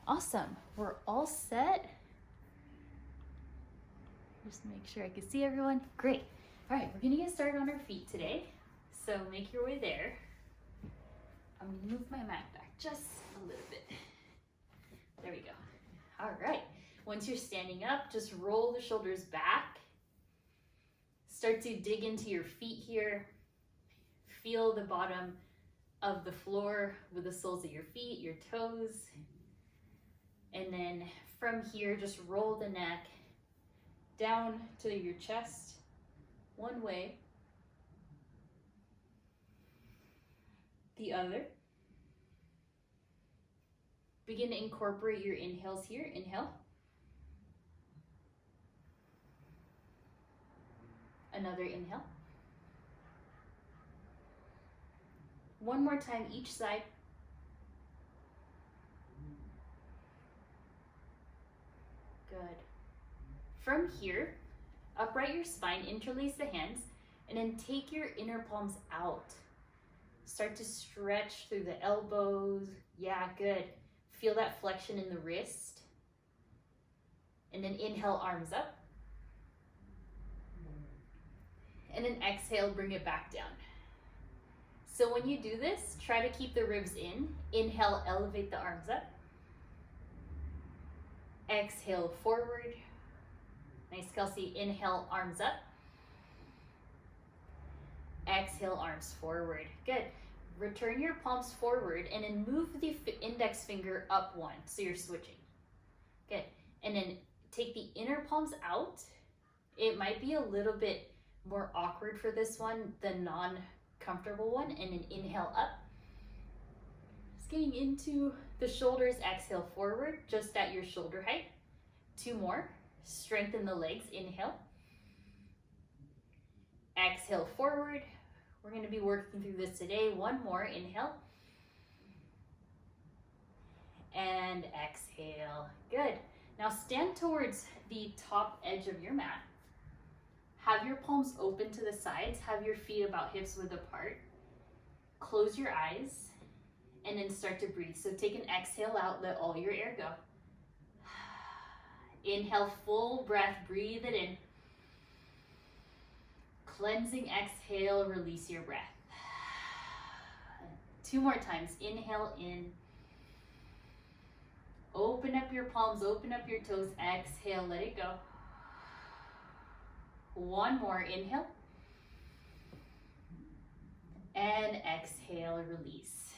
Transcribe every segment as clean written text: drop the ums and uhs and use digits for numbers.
Awesome. We're all set. Just make sure I can see everyone. Great. All right, we're gonna get started on our feet today. So make your way there. I'm gonna move my mat back just a little bit. There we go. All right. Once you're standing up, just roll the shoulders back. Start to dig into your feet here. Feel the bottom of the floor with the soles of your feet, your toes. And then from here, just roll the neck down to your chest one way, the other. Begin to incorporate your inhales here. Inhale. Another inhale. One more time each side. Good. From here, upright your spine, interlace the hands, and then take your inner palms out. Start to stretch through the elbows. Yeah, good. Feel that flexion in the wrist. And then inhale, arms up. And then exhale, bring it back down. So when you do this, try to keep the ribs in. Inhale, elevate the arms up. Exhale, forward. Nice, Kelsey. Inhale, arms up. Exhale, arms forward. Good. Return your palms forward and then move the index finger up one. So you're switching. Good. And then take the inner palms out. It might be a little bit more awkward for this one, the non-comfortable one. And then inhale up. Just getting into the shoulders. Exhale forward, just at your shoulder height. Two more. Strengthen the legs. Inhale. Exhale forward. We're going to be working through this today. One more. Inhale. And exhale. Good. Now stand towards the top edge of your mat. Have your palms open to the sides. Have your feet about hips width apart. Close your eyes and then start to breathe. So take an exhale out. Let all your air go. Inhale, full breath. Breathe it in. Cleansing exhale, release your breath. Two more times. Inhale in. Open up your palms, open up your toes. Exhale, let it go. One more. Inhale. And exhale, release.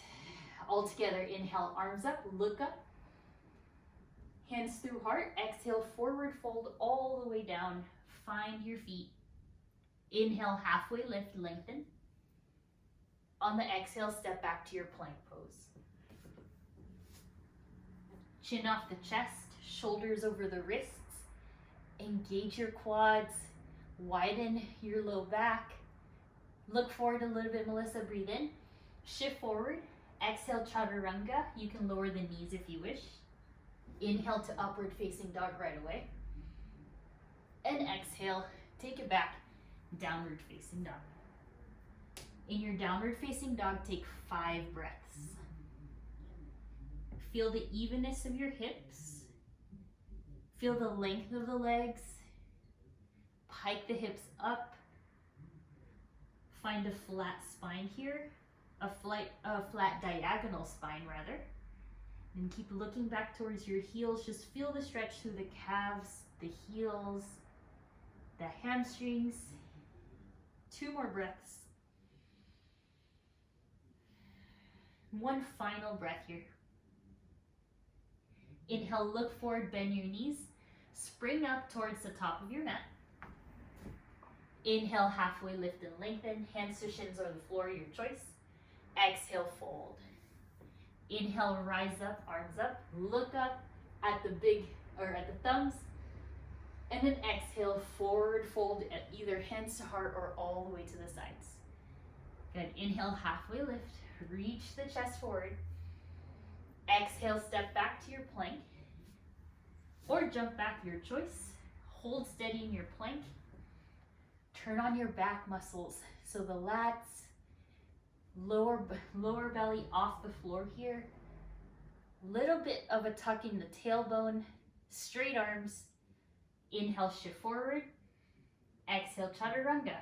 All together. Inhale, arms up, look up. Hands through heart. Exhale, forward fold all the way down. Find your feet. Inhale, halfway lift, lengthen. On the exhale, step back to your plank pose. Chin off the chest, shoulders over the wrists. Engage your quads. Widen your low back. Look forward a little bit, Melissa. Breathe in. Shift forward. Exhale, chaturanga. You can lower the knees if you wish. Inhale to upward facing dog right away. And exhale, take it back. Downward facing dog. In your downward facing dog, take 5 breaths. Feel the evenness of your hips. Feel the length of the legs. Pike the hips up. Find a flat spine here. A flat diagonal spine rather. And keep looking back towards your heels. Just feel the stretch through the calves, the heels, the hamstrings. 2 more breaths. One final breath here. Inhale, look forward, bend your knees. Spring up towards the top of your mat. Inhale, halfway lift and lengthen. Hands to shins or the floor, your choice. Exhale, fold. Inhale, rise up, arms up. Look up at the thumbs. And then exhale, forward fold at either hands to heart or all the way to the sides. Good. Inhale, halfway lift. Reach the chest forward. Exhale, step back to your plank. Or jump back, your choice. Hold steady in your plank. Turn on your back muscles. So the lats, lower belly off the floor here. Little bit of a tuck in the tailbone, straight arms. Inhale, shift forward. Exhale, chaturanga.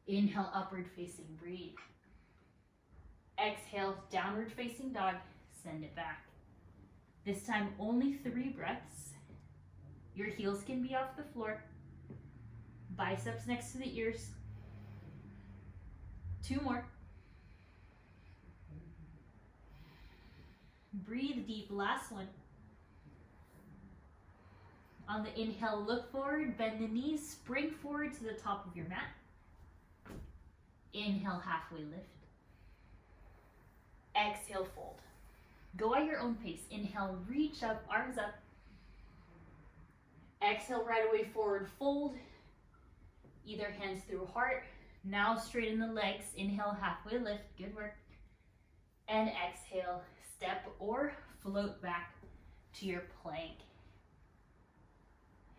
Inhale, upward facing, breathe. Exhale, downward facing dog, send it back. This time, only 3 breaths. Your heels can be off the floor. Biceps next to the ears. 2 more. Breathe deep, last one. On the inhale, look forward, bend the knees, spring forward to the top of your mat. Inhale, halfway lift. Exhale, fold. Go at your own pace. Inhale, reach up, arms up. Exhale, right away forward, fold. Either hands through heart. Now straighten the legs. Inhale, halfway lift, good work. And exhale, step or float back to your plank.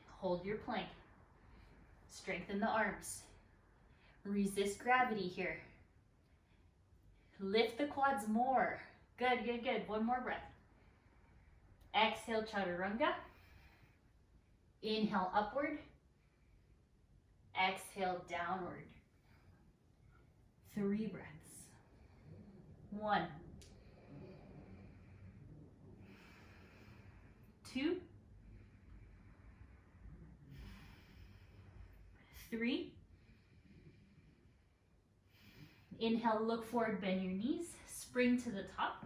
Hold your plank. Strengthen the arms. Resist gravity here. Lift the quads more. Good, good, good. One more breath. Exhale, chaturanga. Inhale, upward. Exhale, downward. 3 breaths. 1, 2, 3. Inhale, look forward, bend your knees, spring to the top.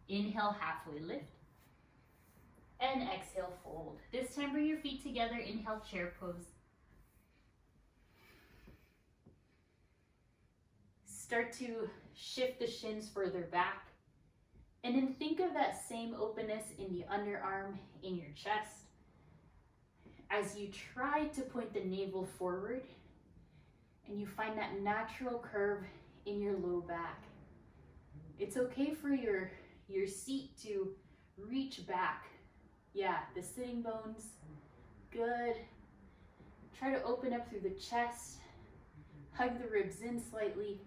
Inhale, halfway lift. And exhale, fold. This time, bring your feet together. Inhale, chair pose. Start to shift the shins further back. And then think of that same openness in the underarm, in your chest. As you try to point the navel forward, and you find that natural curve in your low back. It's okay for your seat to reach back. Yeah, the sitting bones, good. Try to open up through the chest, hug the ribs in slightly.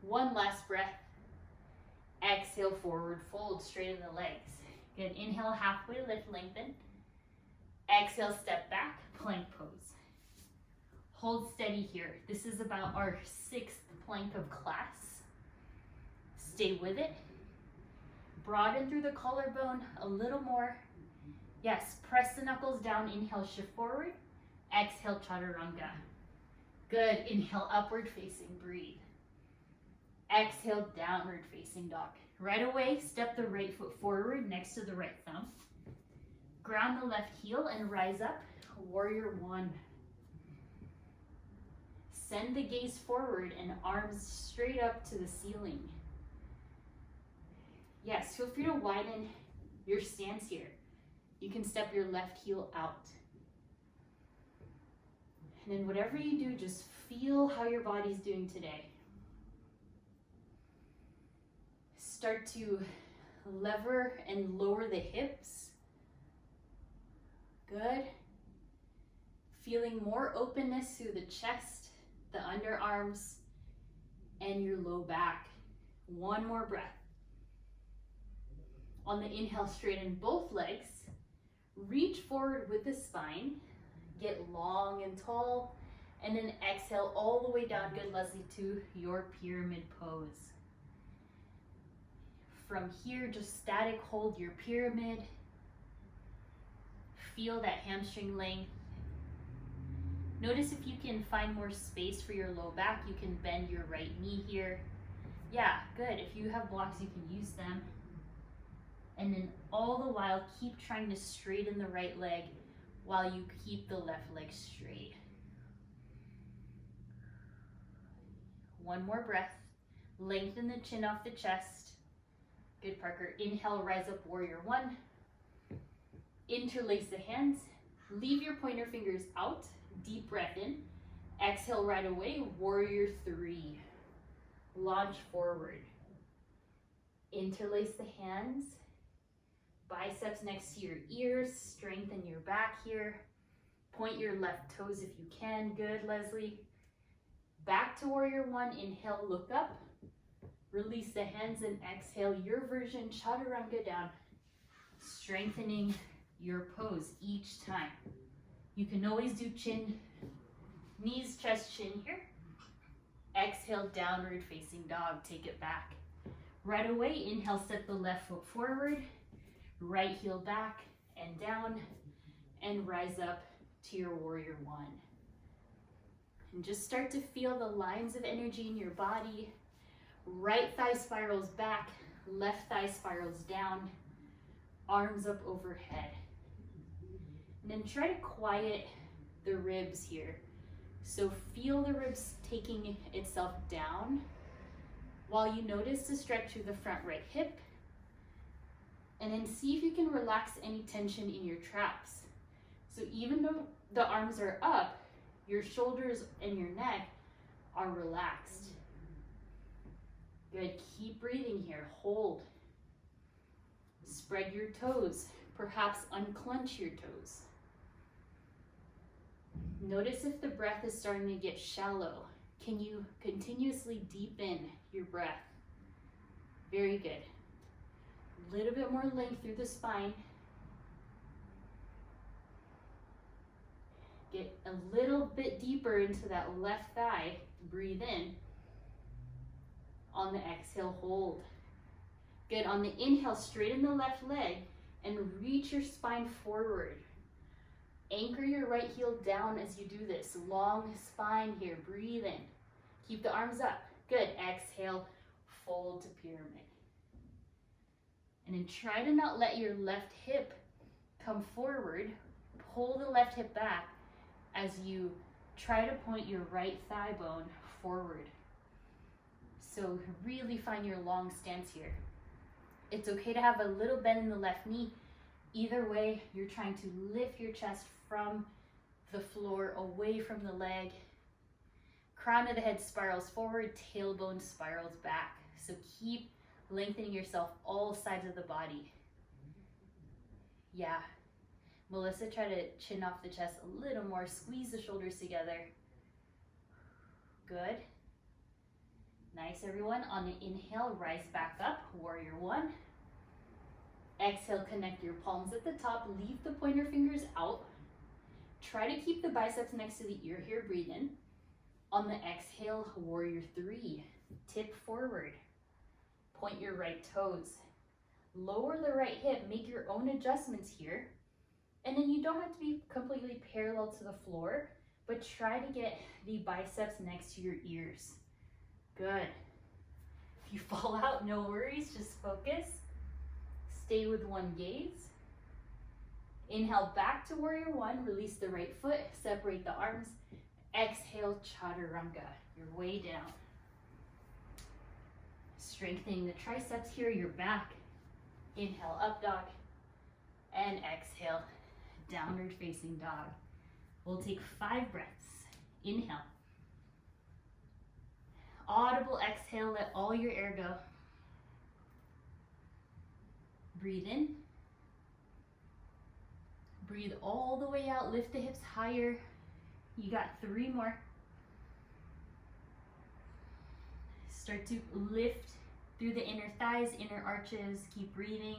1 last breath. Exhale, forward fold, straighten the legs. Good, inhale, halfway lift, lengthen. Exhale, step back, plank pose. Hold steady here. This is about our 6th plank of class. Stay with it. Broaden through the collarbone a little more. Yes, press the knuckles down. Inhale, shift forward. Exhale, chaturanga. Good. Inhale, upward facing, breathe. Exhale, downward facing dog. Right away, step the right foot forward next to the right thumb. Ground the left heel and rise up. Warrior 1. Send the gaze forward and arms straight up to the ceiling. Yes, feel free to widen your stance here. You can step your left heel out. And then whatever you do, just feel how your body's doing today. Start to lever and lower the hips. Good. Feeling more openness through the chest, the underarms, and your low back. 1 more breath. On the inhale, straighten both legs. Reach forward with the spine. Get long and tall. And then exhale all the way down, good Leslie, to your pyramid pose. From here, just static hold your pyramid. Feel that hamstring length. Notice if you can find more space for your low back, you can bend your right knee here. Yeah, good. If you have blocks, you can use them. And then all the while, keep trying to straighten the right leg while you keep the left leg straight. 1 more breath. Lengthen the chin off the chest. Good, Parker. Inhale, rise up, warrior 1. Interlace the hands. Leave your pointer fingers out. Deep breath in. Exhale right away, warrior 3. Launch forward. Interlace the hands. Biceps next to your ears. Strengthen your back here. Point your left toes if you can. Good, Leslie. Back to warrior 1. Inhale, look up. Release the hands and exhale your version, chaturanga down, strengthening your pose each time. You can always do chin, knees, chest, chin here. Exhale, downward facing dog, take it back. Right away, inhale, step the left foot forward, right heel back and down, and rise up to your warrior one. And just start to feel the lines of energy in your body. Right thigh spirals back, left thigh spirals down, arms up overhead. And then try to quiet the ribs here. So feel the ribs taking itself down while you notice the stretch through the front right hip. And then see if you can relax any tension in your traps. So even though the arms are up, your shoulders and your neck are relaxed. Good, keep breathing here, hold. Spread your toes, perhaps unclench your toes. Notice if the breath is starting to get shallow. Can you continuously deepen your breath? Very good. A little bit more length through the spine. Get a little bit deeper into that left thigh. Breathe in. On the exhale, hold. Good. On the inhale, straighten the left leg and reach your spine forward. Anchor your right heel down as you do this. Long spine here. Breathe in. Keep the arms up. Good. Exhale, fold to pyramid. And then try to not let your left hip come forward. Pull the left hip back as you try to point your right thigh bone forward. So really find your long stance here. It's okay to have a little bend in the left knee. Either way, you're trying to lift your chest from the floor, away from the leg. Crown of the head spirals forward, tailbone spirals back. So keep lengthening yourself all sides of the body. Yeah. Melissa, try to chin off the chest a little more. Squeeze the shoulders together. Good. Nice, everyone. On the inhale, rise back up, warrior one. Exhale, connect your palms at the top. Leave the pointer fingers out. Try to keep the biceps next to the ear here. Breathe in. On the exhale, warrior three. Tip forward. Point your right toes. Lower the right hip. Make your own adjustments here. And then you don't have to be completely parallel to the floor, but try to get the biceps next to your ears. Good. If you fall out, no worries, just focus. Stay with one gaze. Inhale back to warrior one, release the right foot, separate the arms. Exhale, chaturanga, your way down. Strengthening the triceps here, your back. Inhale, up dog. And exhale, downward facing dog. We'll take 5 breaths. Inhale. Audible exhale, let all your air go. Breathe in. Breathe all the way out, lift the hips higher. You got 3 more. Start to lift through the inner thighs, inner arches. Keep breathing.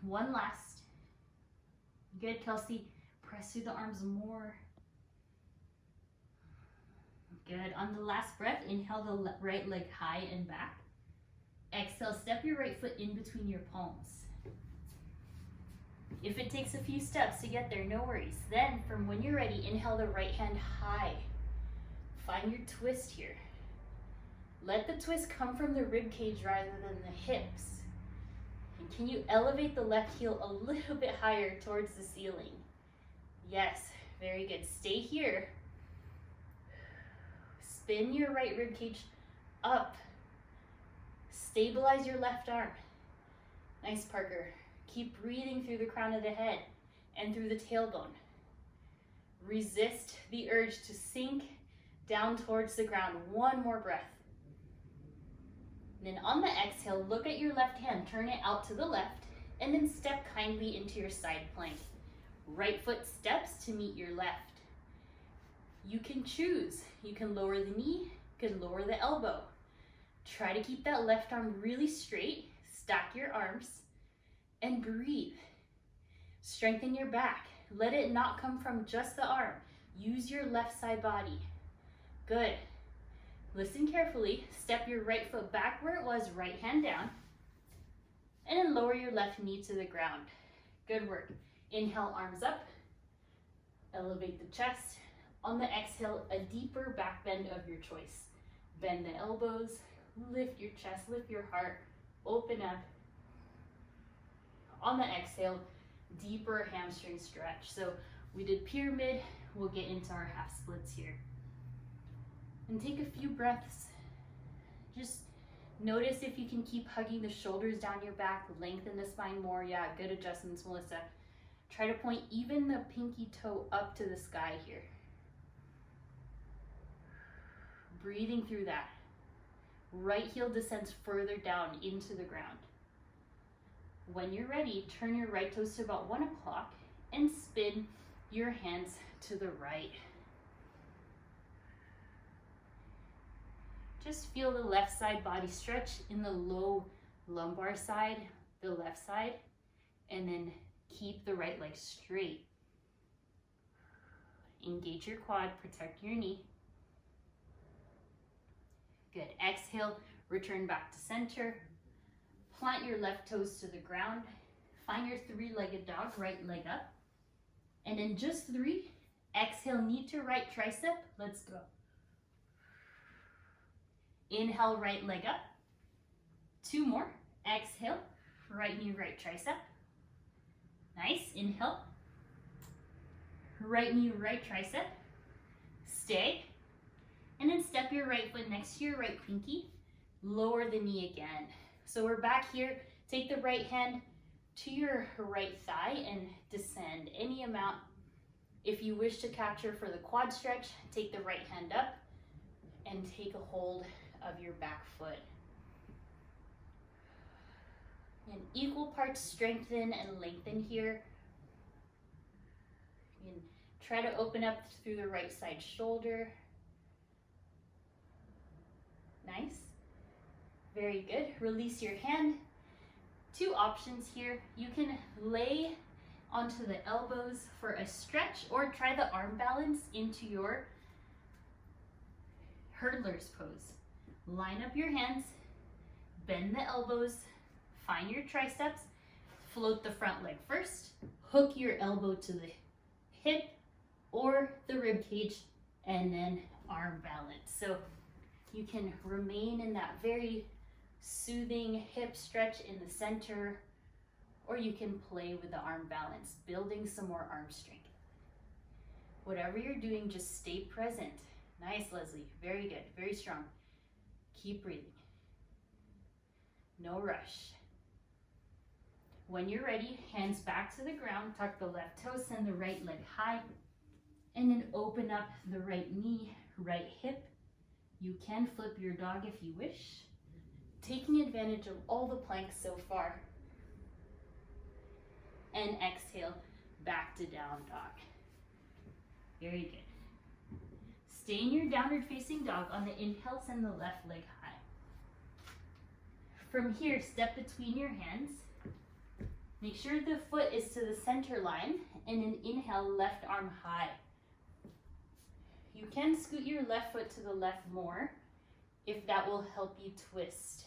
1 last. Good, Kelsey. Press through the arms more. Good. On the last breath, inhale the right leg high and back. Exhale, step your right foot in between your palms. If it takes a few steps to get there, no worries. Then, from when you're ready, inhale the right hand high. Find your twist here. Let the twist come from the rib cage rather than the hips. And can you elevate the left heel a little bit higher towards the ceiling? Yes, very good. Stay here. Spin your right rib cage up. Stabilize your left arm. Nice, Parker. Keep breathing through the crown of the head and through the tailbone. Resist the urge to sink down towards the ground. 1 more breath. And then on the exhale, look at your left hand. Turn it out to the left and then step kindly into your side plank. Right foot steps to meet your left. You can choose. You can lower the knee, Good, lower the elbow. Try to keep that left arm really straight. Stack your arms and breathe. Strengthen your back. Let it not come from just the arm. Use your left side body. Good. Listen carefully. Step your right foot back where it was, right hand down. And then lower your left knee to the ground. Good work. Inhale, arms up. Elevate the chest. On the exhale, a deeper back bend of your choice. Bend the elbows, lift your chest, lift your heart, open up. On the exhale, deeper hamstring stretch. So we did pyramid, we'll get into our half splits here. And take a few breaths. Just notice if you can keep hugging the shoulders down your back, lengthen the spine more. Yeah, good adjustments, Melissa. Try to point even the pinky toe up to the sky here. Breathing through that. Right heel descends further down into the ground. When you're ready, turn your right toes to about 1 o'clock and spin your hands to the right. Just feel the left side body stretch in the low lumbar side, the left side, and then keep the right leg straight. Engage your quad, protect your knee. Good. Exhale, return back to center. Plant your left toes to the ground. Find your three-legged dog, right leg up. And in just 3, exhale, knee to right tricep. Let's go. Inhale, right leg up. 2 more. Exhale, right knee, right tricep. Nice. Inhale. Right knee, right tricep. Stay. And then step your right foot next to your right pinky. Lower the knee again. So we're back here. Take the right hand to your right thigh and descend any amount. If you wish to capture for the quad stretch, take the right hand up and take a hold of your back foot. And equal parts strengthen and lengthen here. You can try to open up through the right side shoulder. Nice. Very good. Release your hand. 2 options here. You can lay onto the elbows for a stretch or try the arm balance into your hurdler's pose. Line up your hands, bend the elbows, find your triceps, float the front leg first, hook your elbow to the hip or the rib cage, and then arm balance. So you can remain in that very soothing hip stretch in the center, or you can play with the arm balance, building some more arm strength. Whatever you're doing, just stay present. Nice, Leslie. Very good. Very strong. Keep breathing. No rush. When you're ready, hands back to the ground, tuck the left toe, send the right leg high, and then open up the right knee, right hip. You can flip your dog if you wish, taking advantage of all the planks so far. And exhale, back to down dog. Very good. Stay in your downward facing dog. On the inhale, send the left leg high. From here, step between your hands. Make sure the foot is to the center line, and then inhale, left arm high. You can scoot your left foot to the left more if that will help you twist.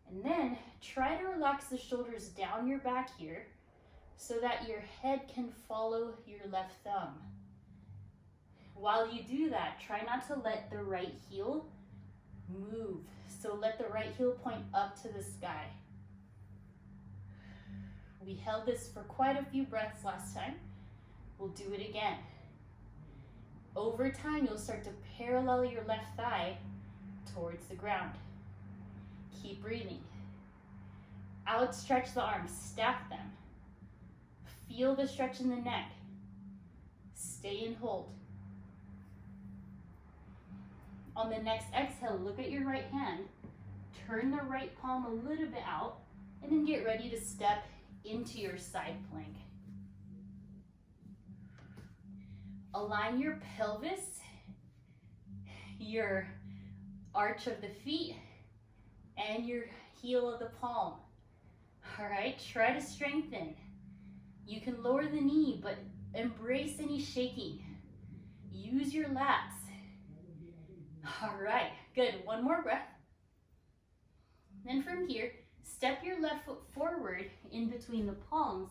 And then try to relax the shoulders down your back here so that your head can follow your left thumb. While you do that, try not to let the right heel move. So let the right heel point up to the sky. We held this for quite a few breaths last time. We'll do it again. Over time, you'll start to parallel your left thigh towards the ground. Keep breathing. Outstretch the arms, stack them. Feel the stretch in the neck. Stay and hold. On the next exhale, look at your right hand. Turn the right palm a little bit out, and then get ready to step into your side plank. Align your pelvis, your arch of the feet and your heel of the palm. All right, try to strengthen. You can lower the knee, but embrace any shaking. Use your lats. All right, good. One more breath. Then from here, step your left foot forward in between the palms,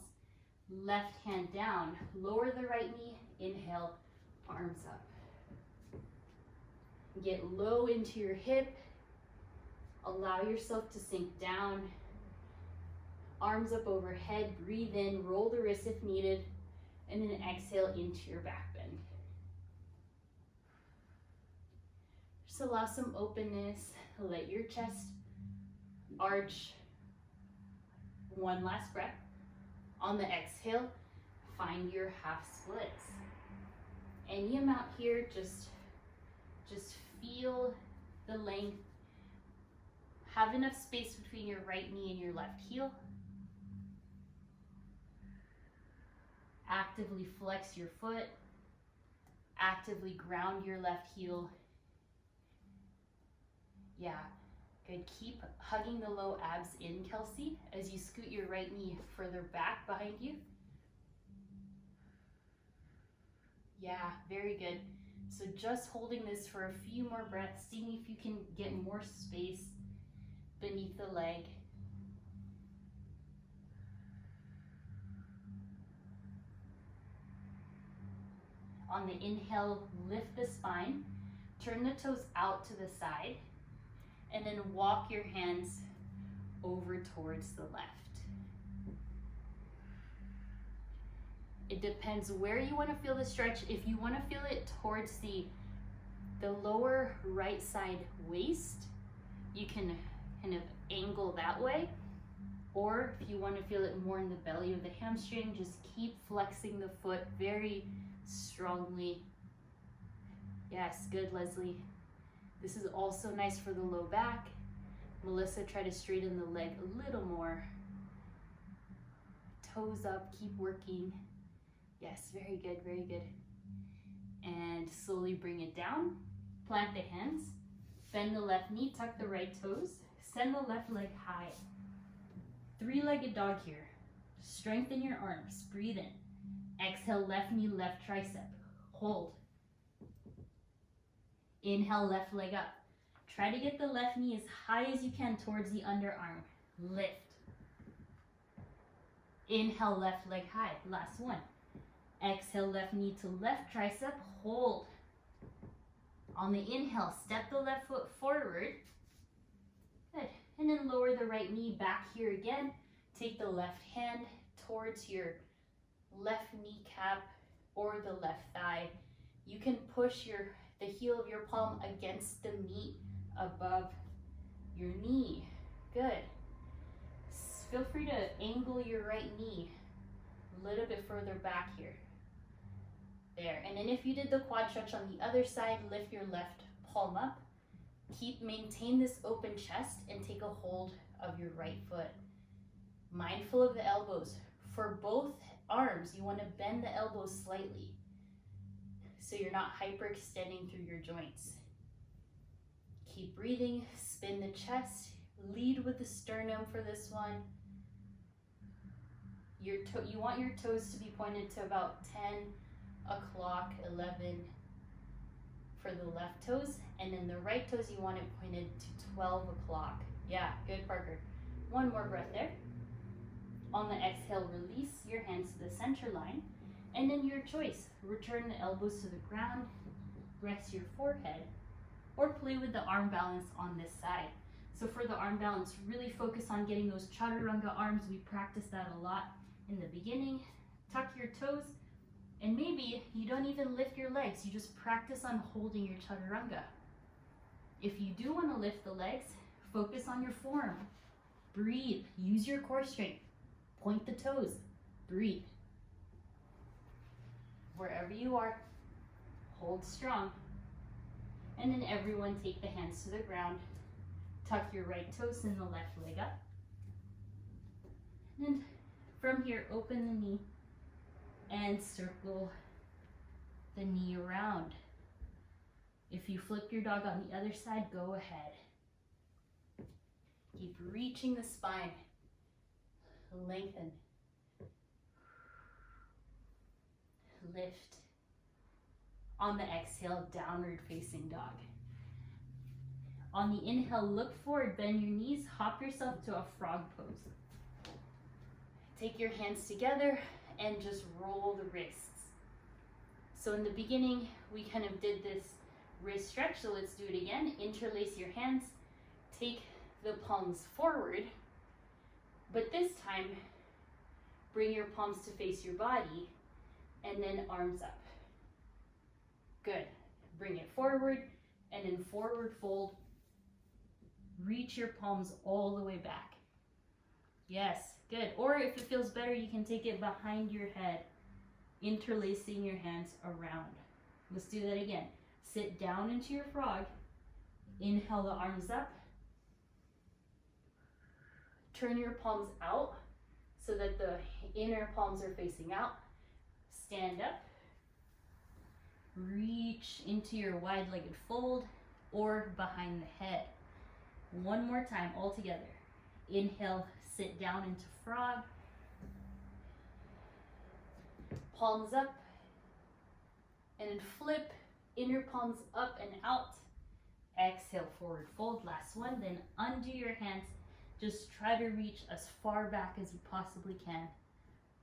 left hand down. Lower the right knee, inhale, arms up. Get low into your hip. Allow yourself to sink down. Arms up overhead, breathe in, roll the wrists if needed, and then exhale into your back bend. Just allow some openness. Let your chest arch. One last breath. On the exhale, find your half splits. Any amount here, just feel the length. Have enough space between your right knee and your left heel. Actively flex your foot. Actively ground your left heel. Yeah, good. Keep hugging the low abs in, Kelsey, as you scoot your right knee further back behind you. Yeah, very good. So just holding this for a few more breaths, seeing if you can get more space beneath the leg. On the inhale, lift the spine, turn the toes out to the side, and then walk your hands over towards the left. It depends where you want to feel the stretch. If you want to feel it towards the lower right side waist, you can kind of angle that way. Or if you want to feel it more in the belly of the hamstring, just keep flexing the foot very strongly. Yes, good, Leslie. This is also nice for the low back. Melissa, try to straighten the leg a little more. Toes up, keep working. Yes, very good, very good. And slowly bring it down. Plant the hands. Bend the left knee, tuck the right toes. Send the left leg high. Three-legged dog here. Strengthen your arms. Breathe in. Exhale, left knee, left tricep. Hold. Inhale, left leg up. Try to get the left knee as high as you can towards the underarm. Lift. Inhale, left leg high. Last one. Exhale, left knee to left tricep. Hold. On the inhale, step the left foot forward. Good. And then lower the right knee back here again. Take the left hand towards your left kneecap or the left thigh. You can push the heel of your palm against the meat above your knee. Good. Feel free to angle your right knee a little bit further back here. There. And then if you did the quad stretch on the other side, lift your left palm up. Maintain this open chest and take a hold of your right foot. Mindful of the elbows. For both arms, you want to bend the elbows slightly so you're not hyperextending through your joints. Keep breathing, spin the chest, lead with the sternum for this one. You want your toes to be pointed to about 10 o'clock, 11 for the left toes, and then the right toes you want it pointed to 12 o'clock. Yeah, good, Parker. One more breath there. On the exhale, release your hands to the center line, and then your choice. Return the elbows to the ground, rest your forehead, or play with the arm balance on this side. So for the arm balance, really focus on getting those chaturanga arms. We practice that a lot in the beginning. Tuck your toes, and maybe you don't even lift your legs. You just practice on holding your chaturanga. If you do want to lift the legs, focus on your form. Breathe. Use your core strength. Point the toes. Breathe. Wherever you are, hold strong. And then everyone take the hands to the ground. Tuck your right toes and the left leg up. And from here, open the knee and circle the knee around. If you flip your dog on the other side, go ahead. Keep reaching the spine. Lengthen. Lift. On the exhale, downward facing dog. On the inhale, look forward, bend your knees, hop yourself to a frog pose. Take your hands together and just roll the wrists. So in the beginning, we kind of did this wrist stretch, so let's do it again. Interlace your hands, take the palms forward, but this time, bring your palms to face your body, and then arms up. Good. Bring it forward, and then forward fold. Reach your palms all the way back. Yes, good. Or if it feels better, you can take it behind your head, interlacing your hands around. Let's do that again. Sit down into your frog. Inhale the arms up. Turn your palms out so that the inner palms are facing out. Stand up. Reach into your wide-legged fold or behind the head. One more time, all together. Inhale, sit down into frog. Palms up. And then flip, inner palms up and out. Exhale, forward fold. Last one. Then undo your hands. Just try to reach as far back as you possibly can.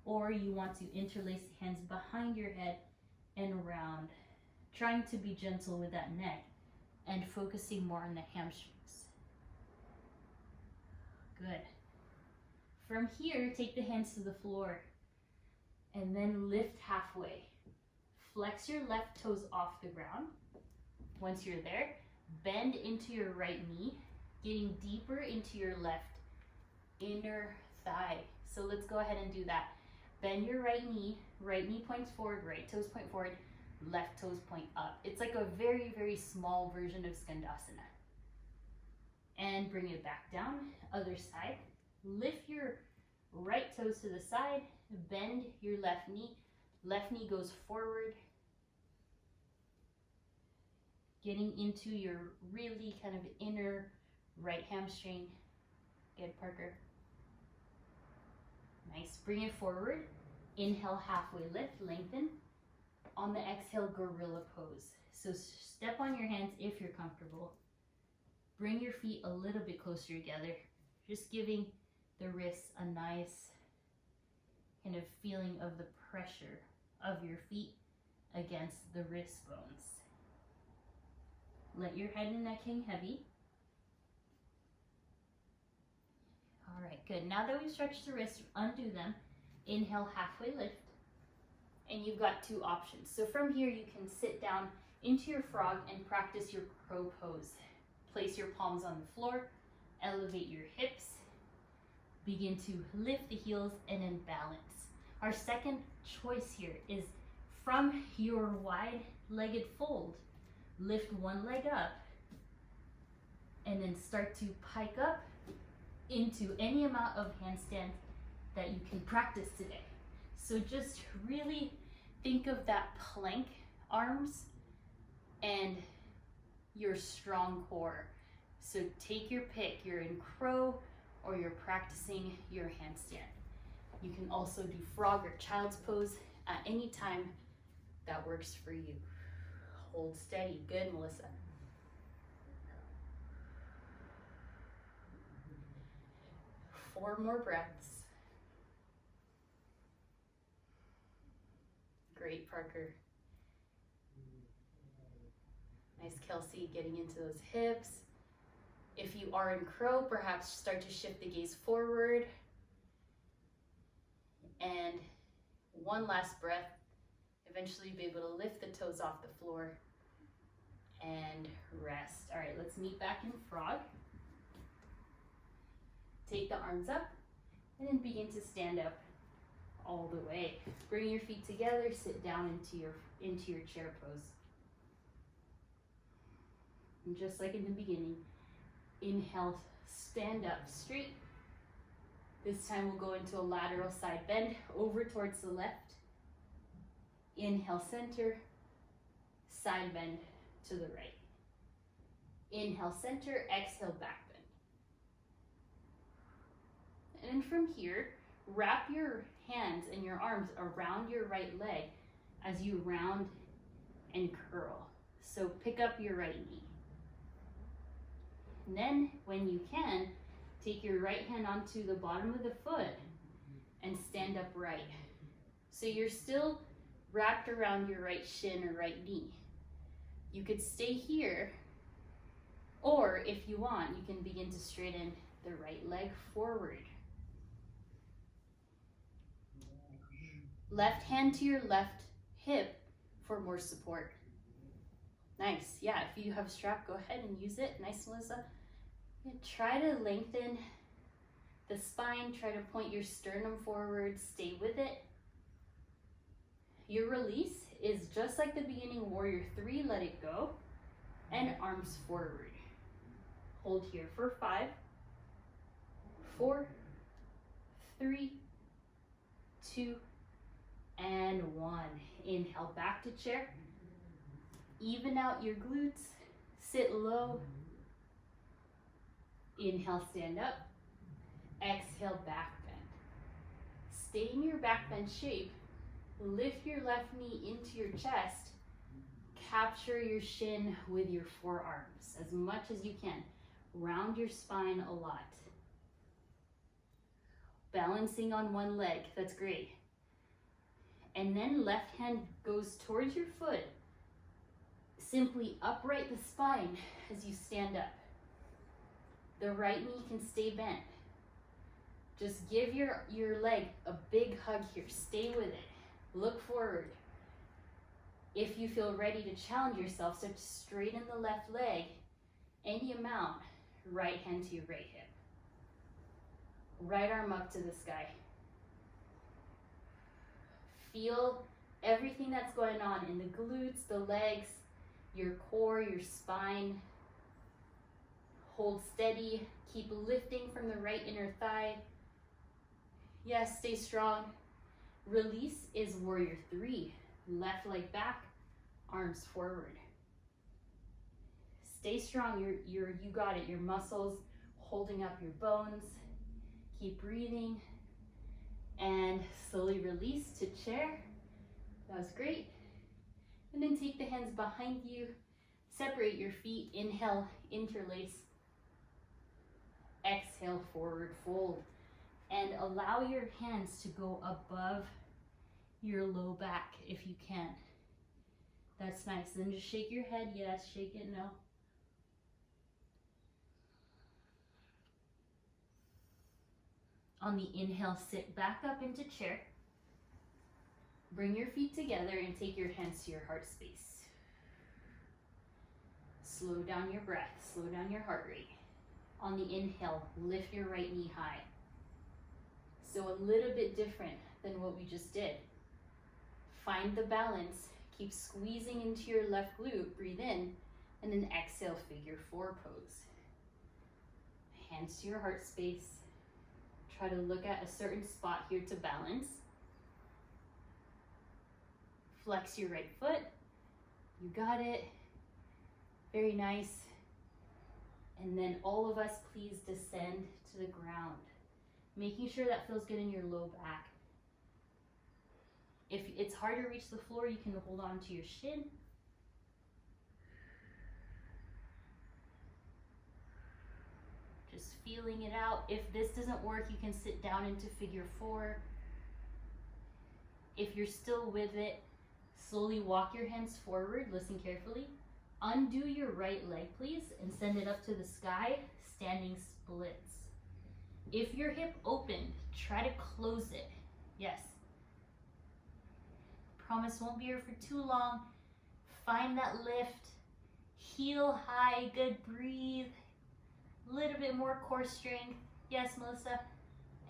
Or you want to interlace the hands behind your head and around. Trying to be gentle with that neck and focusing more on the hamstrings. Good. From here, take the hands to the floor and then lift halfway. Flex your left toes off the ground. Once you're there, bend into your right knee, getting deeper into your left inner thigh. So let's go ahead and do that. Bend your right knee points forward, right toes point forward, left toes point up. It's like a very, very small version of Skandasana. And bring it back down, other side. Lift your right toes to the side, bend your left knee goes forward. Getting into your really kind of inner right hamstring. Good, Parker. Nice, bring it forward. Inhale, halfway lift, lengthen. On the exhale, gorilla pose. So step on your hands if you're comfortable. Bring your feet a little bit closer together, just giving the wrists a nice kind of feeling of the pressure of your feet against the wrist bones. Let your head and neck hang heavy. All right, good. Now that we've stretched the wrists, undo them. Inhale, halfway lift. And you've got two options. So from here, you can sit down into your frog and practice your crow pose. Place your palms on the floor, elevate your hips, begin to lift the heels and then balance. Our second choice here is from your wide-legged fold, lift one leg up and then start to pike up into any amount of handstand that you can practice today. So just really think of that plank arms and your strong core. So take your pick. You're in crow or you're practicing your handstand. You can also do frog or child's pose at any time that works for you. Hold steady. Good, Melissa. Four more breaths. Great, Parker. Nice, Kelsey, getting into those hips. If you are in crow, perhaps start to shift the gaze forward. And one last breath. Eventually be able to lift the toes off the floor and rest. All right, let's meet back in frog. Take the arms up and then begin to stand up all the way. Bring your feet together, sit down into your chair pose. And just like in the beginning, inhale, stand up straight. This time we'll go into a lateral side bend over towards the left. Inhale, center, side bend, to the right. Inhale, center, exhale, back bend. And from here, wrap your hands and your arms around your right leg as you round and curl. So pick up your right knee. And then, when you can, take your right hand onto the bottom of the foot and stand upright. So you're still wrapped around your right shin or right knee. You could stay here, or if you want, you can begin to straighten the right leg forward. Left hand to your left hip for more support. Nice. Yeah, if you have a strap, go ahead and use it. Nice, Melissa. Try to lengthen the spine. Try to point your sternum forward. Stay with it. Your release is just like the beginning warrior 3. Let it go. And arms forward. Hold here for 5, 4, 3, 2, and 1. Inhale, back to chair. Even out your glutes. Sit low. Inhale, stand up. Exhale, back bend. Stay in your back bend shape. Lift your left knee into your chest. Capture your shin with your forearms as much as you can. Round your spine a lot. Balancing on one leg, that's great. And then left hand goes towards your foot. Simply upright the spine as you stand up. The right knee can stay bent. Just give your leg a big hug here. Stay with it. Look forward. If you feel ready to challenge yourself, so straighten the left leg any amount. Right hand to your right hip. Right arm up to the sky. Feel everything that's going on in the glutes, the legs, your core, your spine. Hold steady. Keep lifting from the right inner thigh. Yes, stay strong. Release is warrior 3. Left leg back, arms forward. Stay strong. You got it. Your muscles holding up your bones. Keep breathing. And slowly release to chair. That was great. And then take the hands behind you. Separate your feet. Inhale, interlace. Exhale, forward fold. And allow your hands to go above your low back if you can. That's nice. Then just shake your head. Yes, shake it. No. On the inhale, sit back up into chair. Bring your feet together and take your hands to your heart space. Slow down your breath. Slow down your heart rate. On the inhale, lift your right knee high. So a little bit different than what we just did. Find the balance. Keep squeezing into your left glute. Breathe in. And then exhale, figure 4 pose. Hands to your heart space. Try to look at a certain spot here to balance. Flex your right foot. You got it. Very nice. And then all of us, please descend to the ground. Making sure that feels good in your low back. If it's hard to reach the floor, you can hold on to your shin. Just feeling it out. If this doesn't work, you can sit down into figure 4. If you're still with it, slowly walk your hands forward. Listen carefully. Undo your right leg, please, and send it up to the sky, standing splits. If your hip opened, try to close it. Yes. Promise won't be here for too long. Find that lift. Heel high. Good. Breathe. A little bit more core strength. Yes, Melissa.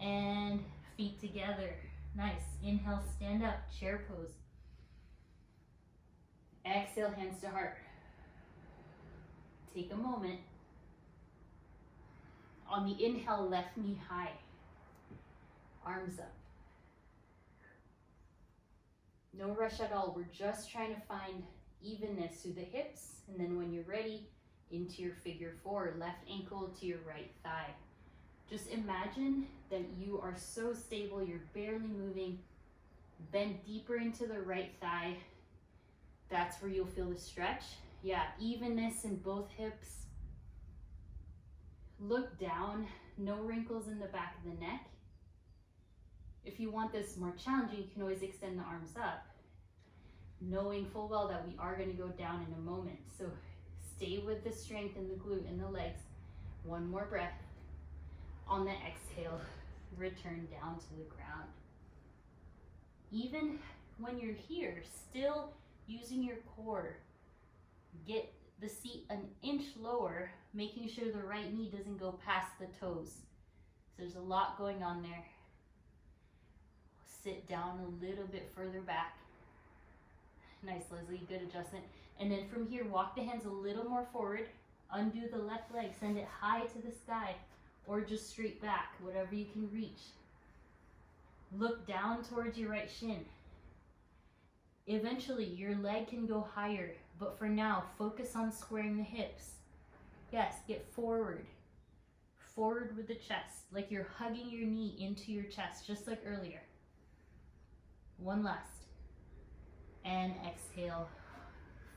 And feet together. Nice. Inhale, stand up. Chair pose. Exhale, hands to heart. Take a moment. On the inhale, left knee high. Arms up. No rush at all. We're just trying to find evenness through the hips. And then when you're ready, into your figure four, left ankle to your right thigh. Just imagine that you are so stable, you're barely moving. Bend deeper into the right thigh. That's where you'll feel the stretch. Yeah, evenness in both hips. Look down, no wrinkles in the back of the neck. If you want this more challenging, you can always extend the arms up, knowing full well that we are going to go down in a moment. So stay with the strength in the glute and the legs. One more breath. On the exhale, return down to the ground. Even when you're here, still using your core, get the seat an inch lower, making sure the right knee doesn't go past the toes. So there's a lot going on there. Sit down a little bit further back. Nice, Leslie, good adjustment. And then from here, walk the hands a little more forward, undo the left leg, send it high to the sky, or just straight back, whatever you can reach. Look down towards your right shin. Eventually, your leg can go higher, but for now, focus on squaring the hips. Yes, get forward. Forward with the chest, like you're hugging your knee into your chest, just like earlier. One last. And exhale.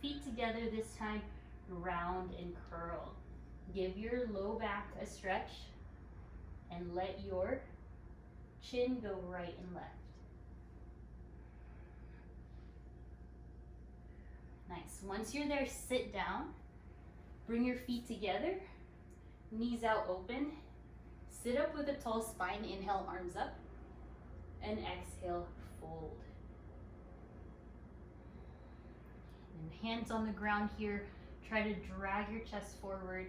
Feet together this time, round and curl. Give your low back a stretch and let your chin go right and left. Nice. Once you're there, sit down. Bring your feet together, knees out open. Sit up with a tall spine. Inhale, arms up. And exhale, fold. And hands on the ground here. Try to drag your chest forward.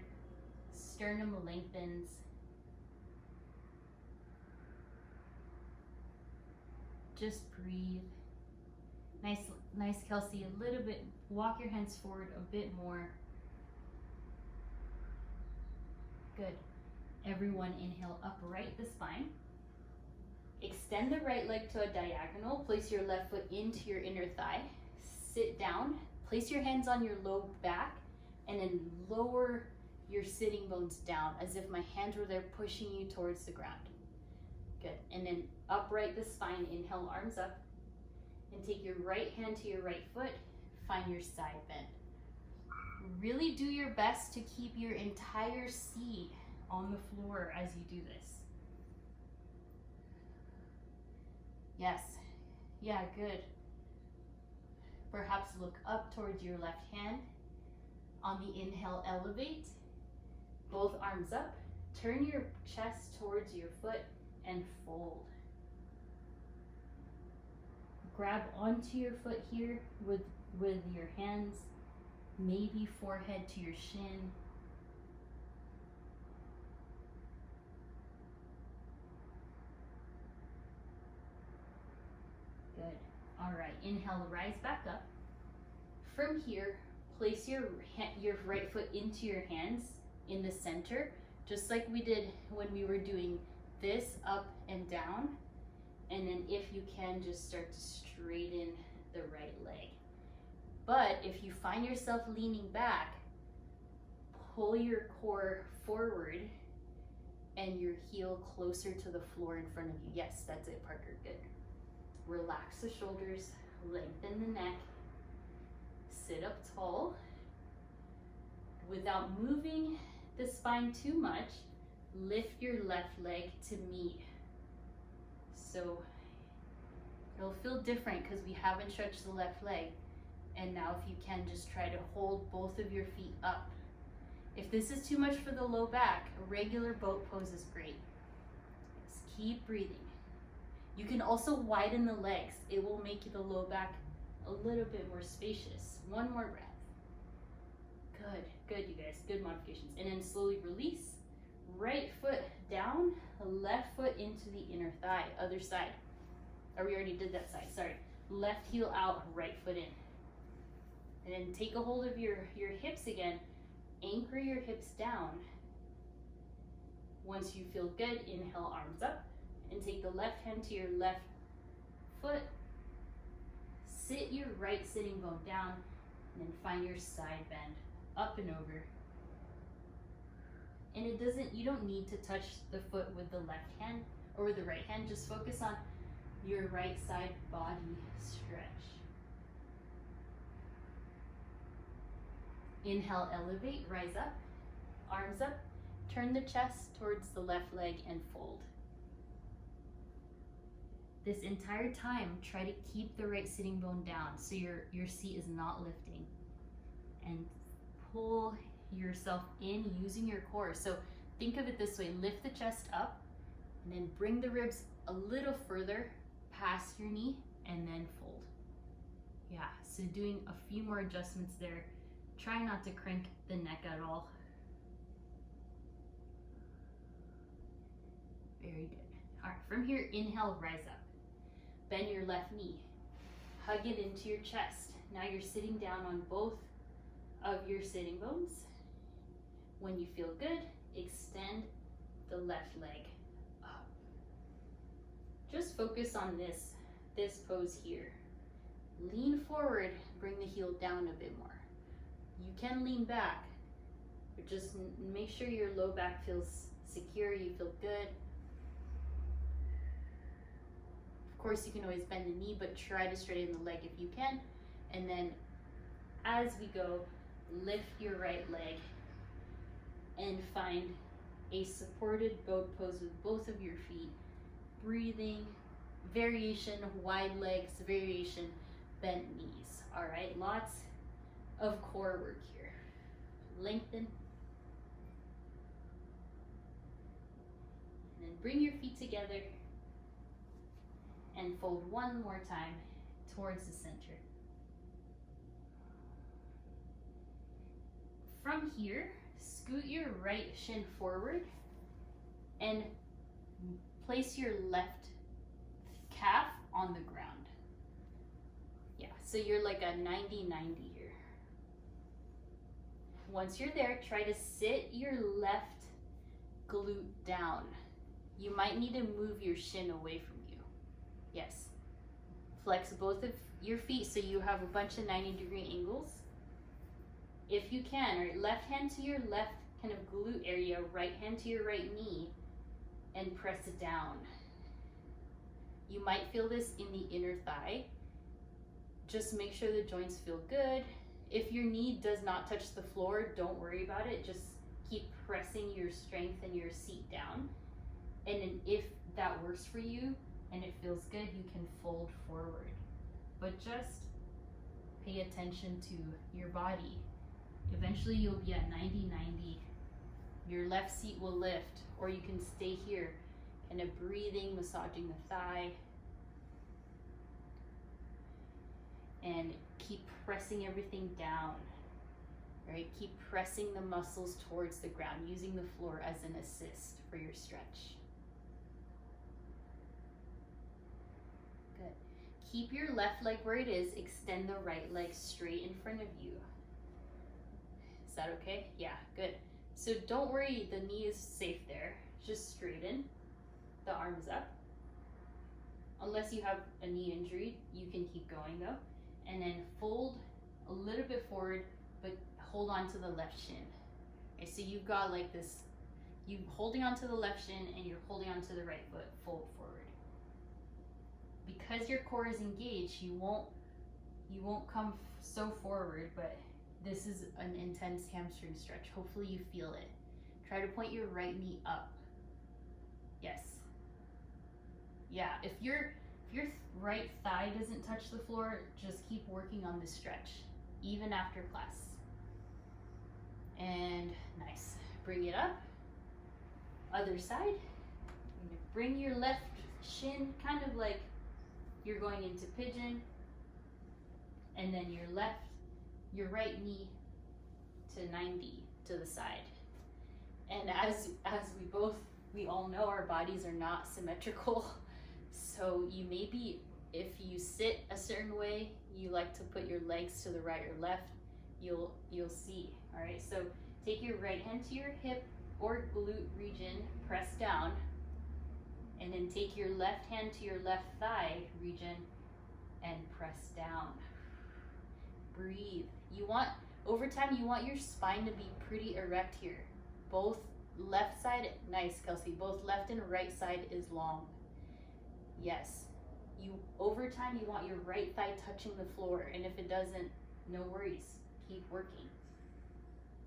Sternum lengthens. Just breathe. Nice, Kelsey. A little bit. Walk your hands forward a bit more. Good. Everyone inhale, upright the spine. Extend the right leg to a diagonal. Place your left foot into your inner thigh. Sit down. Place your hands on your low back and then lower your sitting bones down as if my hands were there pushing you towards the ground. Good. And then upright the spine. Inhale, arms up. And take your right hand to your right foot. Find your side bend. Really do your best to keep your entire seat on the floor as you do this. Yes. Yeah, good. Perhaps look up towards your left hand. On the inhale, elevate. Both arms up. Turn your chest towards your foot and fold. Grab onto your foot here with your hands, maybe forehead to your shin. Good. All right, inhale, rise back up. From here, place your right foot into your hands in the center, just like we did when we were doing this up and down. And then if you can, just start to straighten the right leg. But if you find yourself leaning back, pull your core forward and your heel closer to the floor in front of you. Yes, that's it, Parker, good. Relax the shoulders, lengthen the neck, sit up tall. Without moving the spine too much, lift your left leg to meet. So it'll feel different because we haven't stretched the left leg. And now if you can, just try to hold both of your feet up. If this is too much for the low back, a regular boat pose is great. Just keep breathing. You can also widen the legs. It will make the low back a little bit more spacious. One more breath. Good, you guys, good modifications. And then slowly release. Right foot down, left foot into the inner thigh, other side. Or we already did that side, sorry. Left heel out, right foot in. And then take a hold of your hips again. Anchor your hips down. Once you feel good, inhale, arms up. And take the left hand to your left foot. Sit your right sitting bone down. And then find your side bend, up and over. And you don't need to touch the foot with the left hand or with the right hand. Just focus on your right side body stretch. Inhale, elevate, rise up, arms up, turn the chest towards the left leg and fold. This entire time, try to keep the right sitting bone down so your seat is not lifting. And pull yourself in using your core. So think of it this way, lift the chest up and then bring the ribs a little further past your knee and then fold. Yeah, so doing a few more adjustments there. Try not to crank the neck at all. Very good. All right, from here, inhale, rise up. Bend your left knee. Hug it into your chest. Now you're sitting down on both of your sitting bones. When you feel good, extend the left leg up. Just focus on this pose here. Lean forward, bring the heel down a bit more. You can lean back, but just make sure your low back feels secure, you feel good. Of course, you can always bend the knee, but try to straighten the leg if you can. And then as we go, lift your right leg and find a supported boat pose with both of your feet. Breathing, variation, wide legs, variation, bent knees. All right, lots of core work here. Lengthen. And then bring your feet together and fold one more time towards the center. From here, scoot your right shin forward and place your left calf on the ground. Yeah, so you're like a 90-90 here. Once you're there, try to sit your left glute down. You might need to move your shin away from you. Yes. Flex both of your feet so you have a bunch of 90-degree angles. If you can, right, left hand to your left kind of glute area, right hand to your right knee, and press it down. You might feel this in the inner thigh. Just make sure the joints feel good. If your knee does not touch the floor, don't worry about it. Just keep pressing your strength and your seat down. And then if that works for you and it feels good, you can fold forward. But just pay attention to your body. Eventually you'll be at 90-90. Your left seat will lift, or you can stay here, kind of breathing, massaging the thigh. And keep pressing everything down, right? Keep pressing the muscles towards the ground, using the floor as an assist for your stretch. Good. Keep your left leg where it is, extend the right leg straight in front of you. Is that okay? Yeah, good. So don't worry, the knee is safe there. Just straighten the arms up. Unless you have a knee injury, you can keep going though. And then fold a little bit forward, but hold on to the left shin. Okay, so you've got like this, you holding onto the left shin and you're holding onto the right foot, fold forward. Because your core is engaged, you won't come so forward, but this is an intense hamstring stretch. Hopefully you feel it. Try to point your right knee up. Yes. Yeah, if your right thigh doesn't touch the floor, just keep working on this stretch, even after class. And nice. Bring it up. Other side. Bring your left shin kind of like you're going into pigeon. And then your right knee to 90 to the side. And as we all know, our bodies are not symmetrical. So you maybe, if you sit a certain way, you like to put your legs to the right or left, you'll see. All right, so take your right hand to your hip or glute region, press down, and then take your left hand to your left thigh region and press down. Breathe. Over time, you want your spine to be pretty erect here. Both left side, nice Kelsey, both left and right side is long. Yes. Over time, you want your right thigh touching the floor, and if it doesn't, no worries, keep working.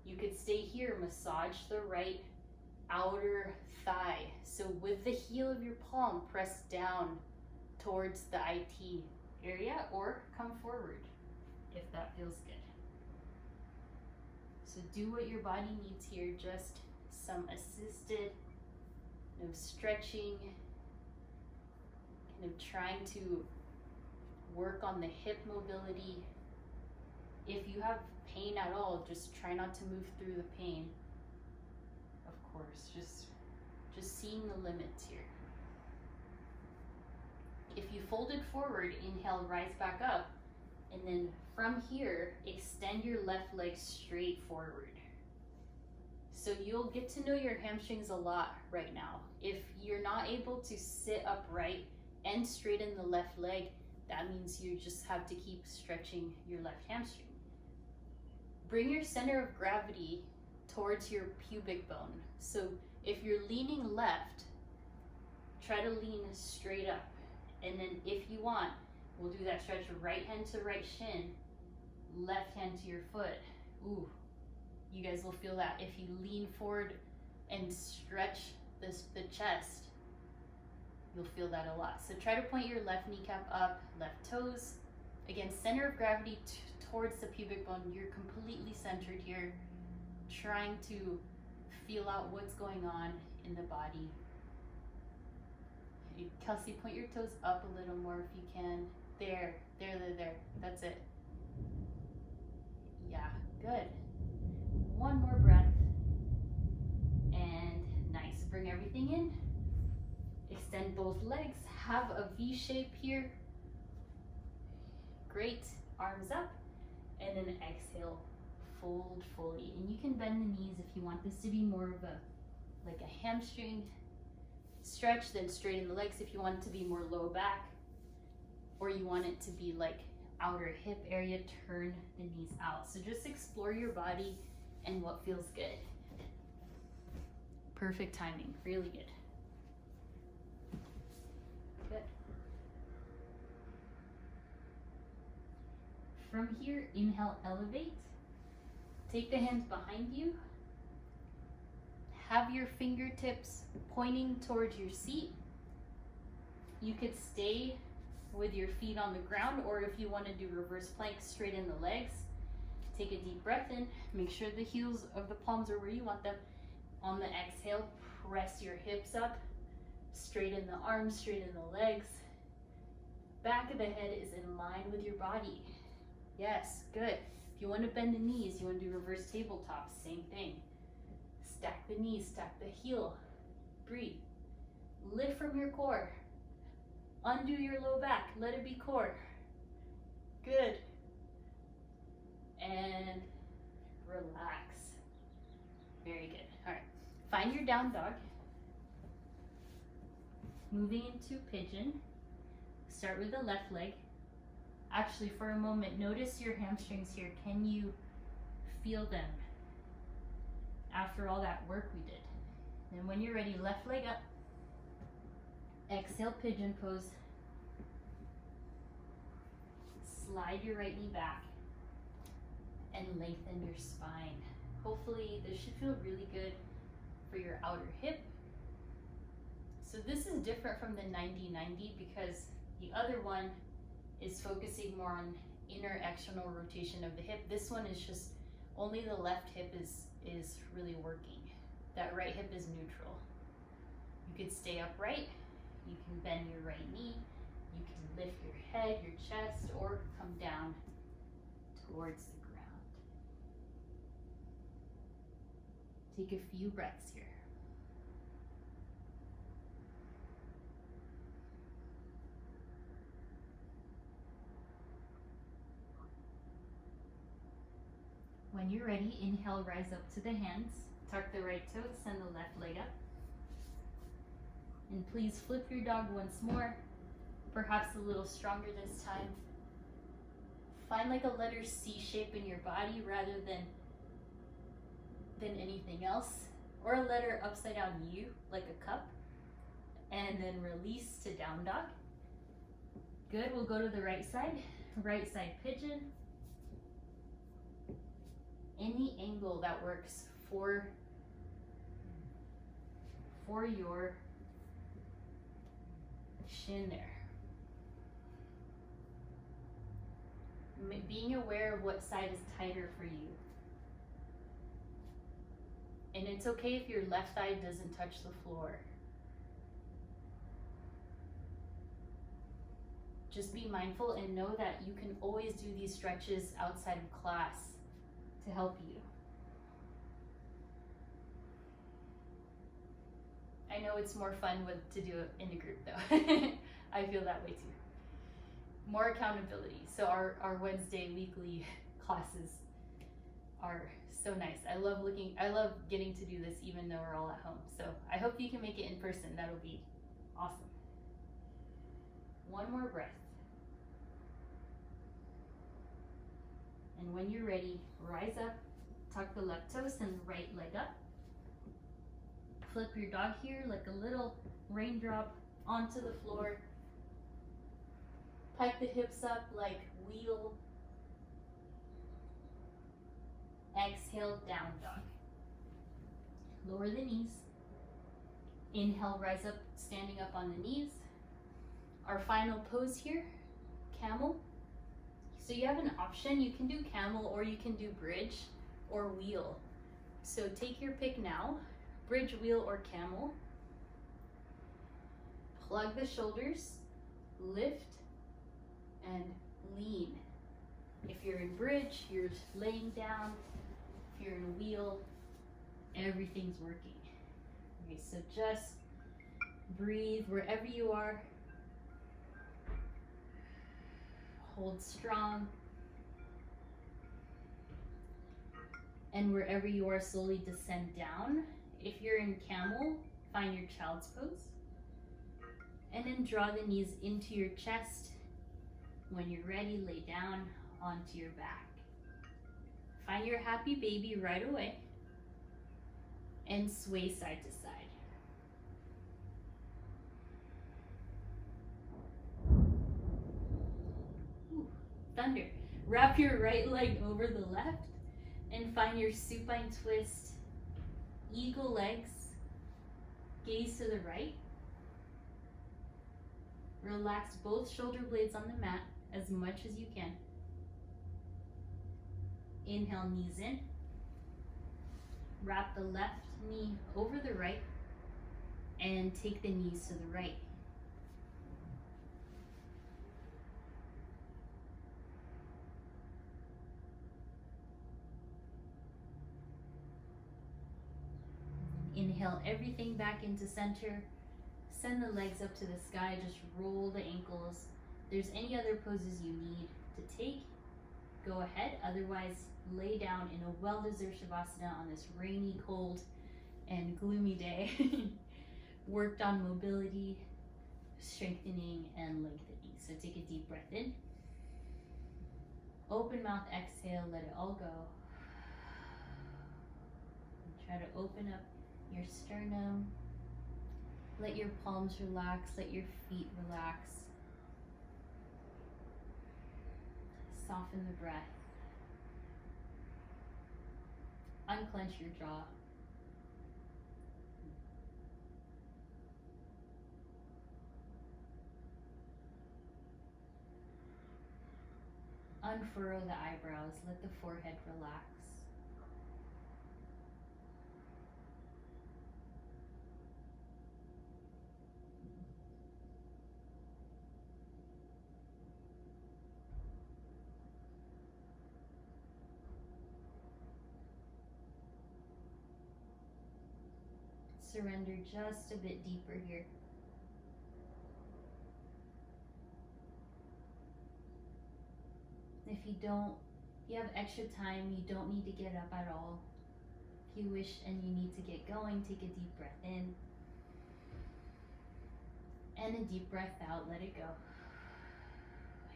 You could stay here, massage the right outer thigh. So with the heel of your palm, press down towards the IT area or come forward if that feels good. So do what your body needs here, just some assisted, no stretching, kind of trying to work on the hip mobility. If you have pain at all, just try not to move through the pain. Of course, just seeing the limits here. If you folded forward, inhale, rise back up, and then from here, extend your left leg straight forward. So you'll get to know your hamstrings a lot right now. If you're not able to sit upright and straighten the left leg, that means you just have to keep stretching your left hamstring. Bring your center of gravity towards your pubic bone. So if you're leaning left, try to lean straight up. And then if you want, we'll do that stretch of right hand to right shin, left hand to your foot. Ooh, you guys will feel that. If you lean forward and stretch the chest, you'll feel that a lot. So try to point your left kneecap up, left toes. Again, center of gravity towards the pubic bone. You're completely centered here, trying to feel out what's going on in the body. Kelsey, point your toes up a little more if you can. There. That's it. Yeah, good. One more breath. And nice. Bring everything in. Extend both legs. Have a V shape here. Great. Arms up. And then exhale. Fold fully. And you can bend the knees if you want this to be more of like a hamstring stretch, then straighten the legs if you want it to be more low back, or you want it to be like outer hip area, turn the knees out. So just explore your body and what feels good. Perfect timing, really good. Good. From here, inhale, elevate. Take the hands behind you. Have your fingertips pointing towards your seat. You could stay with your feet on the ground, or if you want to do reverse plank, straighten the legs. Take a deep breath in. Make sure the heels of the palms are where you want them. On the exhale, press your hips up. Straighten the arms, straighten the legs. Back of the head is in line with your body. Yes, good. If you want to bend the knees, you want to do reverse tabletop, same thing. Stack the knees, stack the heel. Breathe. Lift from your core. Undo your low back. Let it be core. Good. And relax. Very good. All right. Find your down dog. Moving into pigeon. Start with the left leg. Actually, for a moment, notice your hamstrings here. Can you feel them after all that work we did? And when you're ready, left leg up. Exhale, pigeon pose. Slide your right knee back and lengthen your spine. Hopefully this should feel really good for your outer hip. So this is different from the 90-90 because the other one is focusing more on inner external rotation of the hip. This one is just only the left hip is really working. That right hip is neutral. You could stay upright. You can bend your right knee. You can lift your head, your chest, or come down towards the ground. Take a few breaths here. When you're ready, inhale, rise up to the hands. Tuck the right toes, send the left leg up. And please flip your dog once more, perhaps a little stronger this time. find like a letter C shape in your body rather than anything else, or a letter upside down U, like a cup, and then release to down dog. Good, we'll go to the right side pigeon. Any angle that works for your shin there. Being aware of what side is tighter for you. And it's okay if your left thigh doesn't touch the floor. Just be mindful and know that you can always do these stretches outside of class to help you. I know it's more fun to do it in a group though. I feel that way too. More accountability. So our Wednesday weekly classes are so nice. I love getting to do this even though we're all at home. So I hope you can make it in person. That'll be awesome. One more breath. And when you're ready, rise up, tuck the left toes and the right leg up. Flip your dog here like a little raindrop onto the floor. Pike the hips up like wheel. Exhale, down dog. Lower the knees. Inhale, rise up, standing up on the knees. Our final pose here, camel. So you have an option. You can do camel or you can do bridge or wheel. So take your pick now. Bridge, wheel, or camel. Plug the shoulders, lift, and lean. If you're in bridge, you're laying down. If you're in a wheel, everything's working. Okay, so just breathe wherever you are. Hold strong. And wherever you are, slowly descend down. If you're in camel, find your child's pose. And then draw the knees into your chest. When you're ready, lay down onto your back. Find your happy baby right away. And sway side to side. Ooh, thunder. Wrap your right leg over the left and find your supine twist. Eagle legs, gaze to the right. Relax both shoulder blades on the mat as much as you can. Inhale, knees in. Wrap the left knee over the right and take the knees to the right. Inhale everything back into center. Send the legs up to the sky. Just roll the ankles. If there's any other poses you need to take, go ahead. Otherwise, lay down in a well-deserved Shavasana on this rainy, cold, and gloomy day. Worked on mobility, strengthening, and lengthening. So take a deep breath in. Open mouth, exhale, let it all go. And try to open up your sternum. Let your palms relax, let your feet relax. Soften the breath. Unclench your jaw. Unfurrow the eyebrows, let the forehead relax. Surrender just a bit deeper here. If you have extra time, you don't need to get up at all. If you wish and you need to get going, take a deep breath in. And a deep breath out, let it go.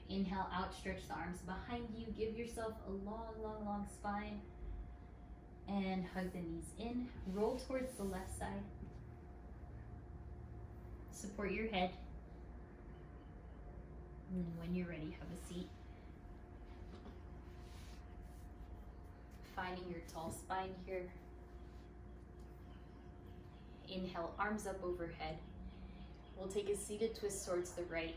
Inhale, outstretch the arms behind you. Give yourself a long, long, long spine. And hug the knees in. Roll towards the left side. Support your head. And when you're ready, have a seat. Finding your tall spine here. Inhale, arms up overhead. We'll take a seated twist towards the right.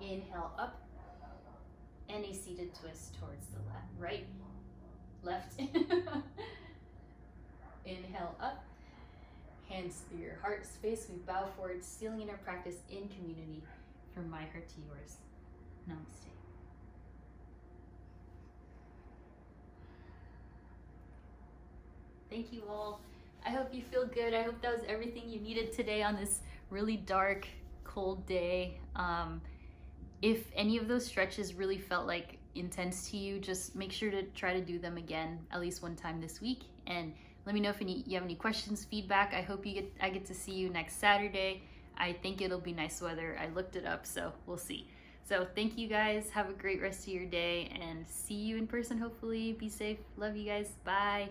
Inhale up, and a seated twist towards the left, right, left. Inhale up, hands through your heart space. We bow forward, sealing in our practice in community from my heart to yours. Namaste. Thank you all. I hope you feel good. I hope that was everything you needed today on this really dark, cold day. If any of those stretches really felt like intense to you, just make sure to try to do them again at least one time this week. And let me know if you have any questions, feedback. I hope I get to see you next Saturday. I think it'll be nice weather. I looked it up, so we'll see. So thank you guys. Have a great rest of your day and see you in person hopefully. Be safe. Love you guys. Bye.